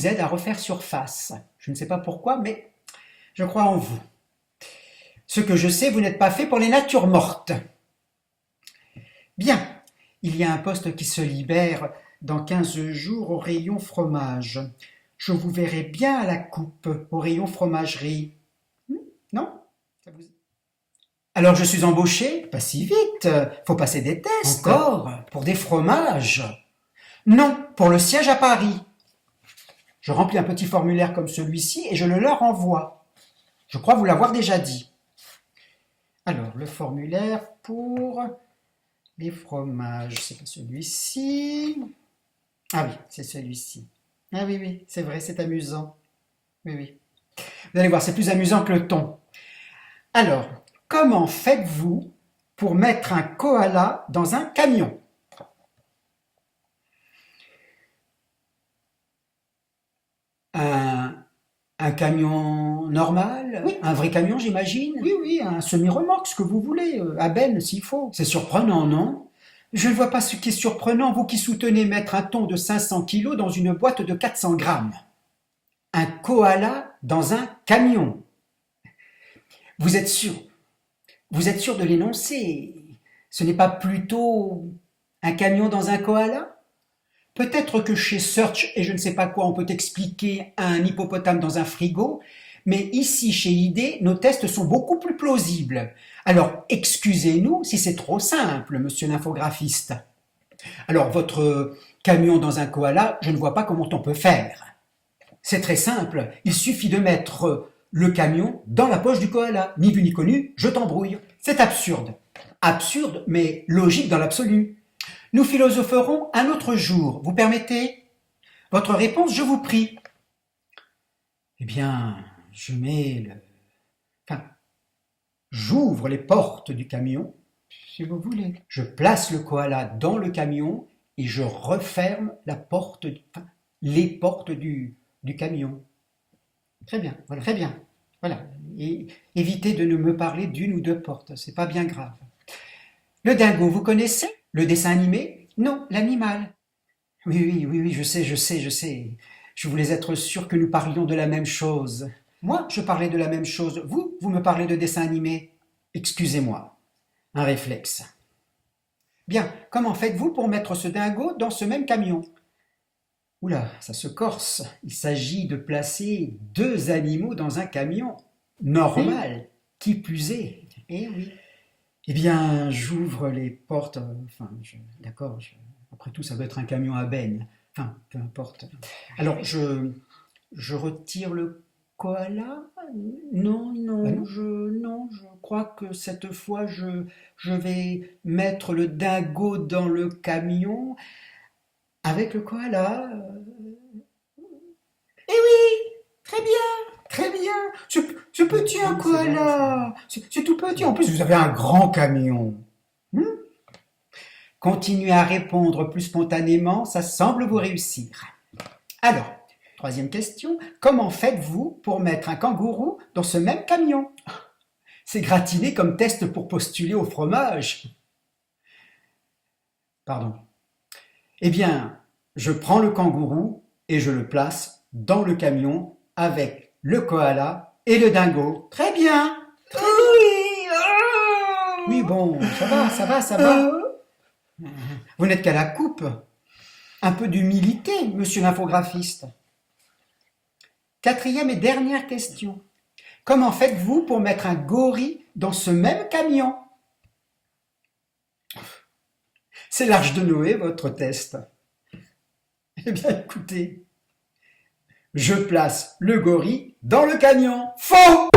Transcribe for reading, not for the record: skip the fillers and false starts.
vous aide à refaire surface. Je ne sais pas pourquoi, mais je crois en vous. Ce que je sais, vous n'êtes pas fait pour les natures mortes. Bien, il y a un poste qui se libère dans 15 jours au rayon fromage. Je vous verrai bien à la coupe, au rayon fromagerie. Non? Alors je suis embauché? Pas si vite, faut passer des tests. Encore? Pour des fromages? Non, pour le siège à Paris. Je remplis un petit formulaire comme celui-ci et je le leur envoie. Je crois vous l'avoir déjà dit. Alors, le formulaire pour les fromages, c'est pas celui-ci. Ah oui, c'est celui-ci. Ah oui, oui, c'est vrai, c'est amusant. Oui, oui. Vous allez voir, c'est plus amusant que le ton. Alors, comment faites-vous pour mettre un koala dans un camion? Un camion normal? Oui. Un vrai camion, j'imagine? Oui, oui, un semi-remorque, ce que vous voulez, à benne s'il faut. C'est surprenant, non? Je ne vois pas ce qui est surprenant, vous qui soutenez mettre un thon de 500 kilos dans une boîte de 400 grammes. Un koala dans un camion. Vous êtes sûr de l'énoncer? Ce n'est pas plutôt un camion dans un koala? Peut-être que chez Search et je ne sais pas quoi, on peut expliquer un hippopotame dans un frigo, mais ici, chez ID, nos tests sont beaucoup plus plausibles. Alors, excusez-nous si c'est trop simple, monsieur l'infographiste. Alors, votre camion dans un koala, je ne vois pas comment on peut faire. C'est très simple, il suffit de mettre le camion dans la poche du koala. Ni vu ni connu, je t'embrouille. C'est absurde. Absurde, mais logique dans l'absolu. Nous philosopherons un autre jour, vous permettez? Votre réponse, je vous prie. Eh bien, j'ouvre les portes du camion, si vous voulez. Je place le koala dans le camion et je referme les portes du camion. Très bien, voilà, très bien. Voilà. Et évitez de ne me parler d'une ou deux portes, c'est pas bien grave. Le dingo, vous connaissez? Le dessin animé? Non, l'animal. Oui, je sais. Je voulais être sûr que nous parlions de la même chose. Moi, je parlais de la même chose. Vous me parlez de dessin animé. Excusez-moi. Un réflexe. Bien, comment faites-vous pour mettre ce dingo dans ce même camion? Oula, ça se corse. Il s'agit de placer deux animaux dans un camion. Normal, qui plus est. Eh oui. Eh bien, j'ouvre les portes, après tout, ça doit être un camion à benne, enfin, peu importe. Alors, je retire le koala? Non, je crois que cette fois, je vais mettre le dingo dans le camion avec le koala. Eh oui, très bien, c'est petit un koala, c'est tout petit, en plus vous avez un grand camion. Continuez à répondre plus spontanément, ça semble vous réussir. Alors, troisième question, comment faites-vous pour mettre un kangourou dans ce même camion? C'est gratiné comme test pour postuler au fromage. Pardon. Eh bien, je prends le kangourou et je le place dans le camion avec le koala et le dingo. Très bien. Oui. Oui, bon, ça va. Vous n'êtes qu'à la coupe. Un peu d'humilité, monsieur l'infographiste. Quatrième et dernière question. Comment faites-vous pour mettre un gorille dans ce même camion? C'est l'Arche de Noé, votre test. Eh bien, écoutez, je place le gorille dans le camion. Faux!